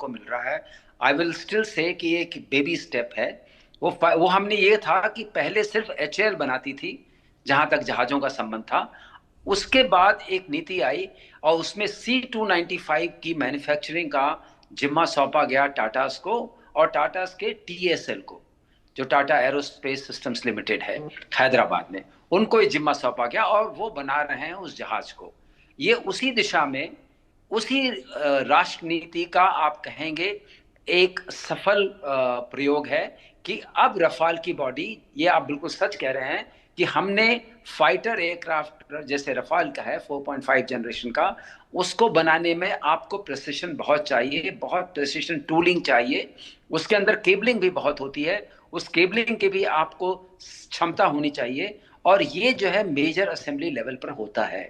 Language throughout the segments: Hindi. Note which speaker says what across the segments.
Speaker 1: को मिल रहा है, आई विल स्टिल से कि एक बेबी स्टेप है। वो हमने ये था कि पहले सिर्फ एचएएल बनाती थी जहां तक जहाजों का संबंध था। उसके बाद एक नीति आई और उसमें C295 की मैन्युफैक्चरिंग का जिम्मा सौंपा गया टाटास को, और टाटास के टीएसएल को, जो टाटा एरोस्पेस सिस्टम्स लिमिटेड है हैदराबाद में, उनको ये जिम्मा सौंपा गया और वो बना रहे हैं उस जहाज को। ये उसी दिशा में, उसी राष्ट्र नीति का आप कहेंगे एक सफल प्रयोग है कि अब रफाल की बॉडी, ये आप बिल्कुल सच कह रहे हैं कि हमने फाइटर एयरक्राफ्ट जैसे रफाल का है 4.5 जनरेशन का, उसको बनाने में आपको प्रेसिशन बहुत चाहिए, बहुत प्रेसिशन टूलिंग चाहिए, उसके अंदर केबलिंग भी बहुत होती है, उस केबलिंग की भी आपको क्षमता होनी चाहिए, और ये जो है मेजर असेंबली लेवल पर होता है।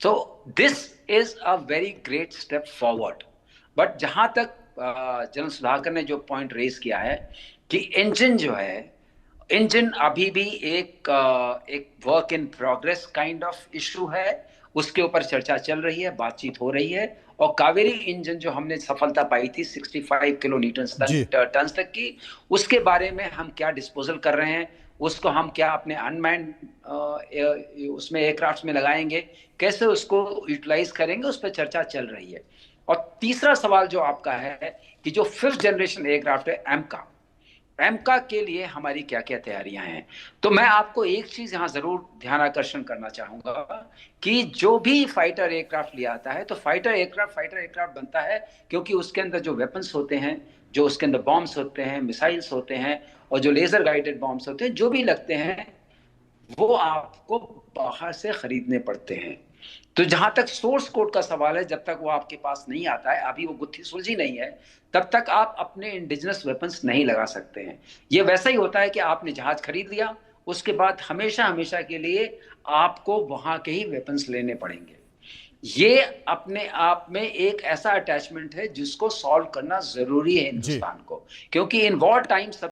Speaker 1: तो this is a very great step forward. But जहां तक जनरल सुधाकर ने जो पॉइंट रेज किया है कि इंजन जो है, इंजन अभी भी एक work in progress kind of issue है, उसके ऊपर चर्चा चल रही है, बातचीत हो रही है। और कावेरी इंजन जो हमने सफलता पाई थी 65 किलो न्यूटन
Speaker 2: जी।
Speaker 1: टन तक की, उसके बारे में हम क्या डिस्पोजल कर रहे हैं, उसको हम क्या अपने अनमैन्ड उसमें एयरक्राफ्ट में लगाएंगे, कैसे उसको यूटिलाइज करेंगे, उस पर चर्चा चल रही है। और तीसरा सवाल जो आपका है कि जो 5th जनरेशन एयरक्राफ्ट है एमका, एमका के लिए हमारी क्या क्या तैयारियां हैं। तो मैं आपको एक चीज यहां जरूर ध्यान आकर्षण करना चाहूंगा कि जो भी फाइटर एयरक्राफ्ट लिया आता है, तो फाइटर एयरक्राफ्ट बनता है क्योंकि उसके अंदर जो वेपन्स होते हैं, जो उसके अंदर बॉम्ब्स होते हैं, मिसाइल्स होते हैं, और जो लेजर गाइडेड बॉम्ब्स होते हैं, जो भी लगते हैं, वो आपको बाहर से खरीदने पड़ते हैं। तो जहां तक सोर्स कोड का सवाल है, जब तक वो आपके पास नहीं आता है, अभी वो गुत्थी सुलझी नहीं है, तब तक आप अपने इंडिजिनस वेपन्स नहीं लगा सकते हैं। ये वैसा ही होता है कि आपने जहाज खरीद लिया, उसके बाद हमेशा हमेशा के लिए आपको वहां के ही वेपन्स लेने पड़ेंगे। ये अपने आप में एक ऐसा अटैचमेंट है जिसको सॉल्व करना जरूरी है
Speaker 2: जी।
Speaker 1: हिंदुस्तान को, क्योंकि इन वॉर टाइम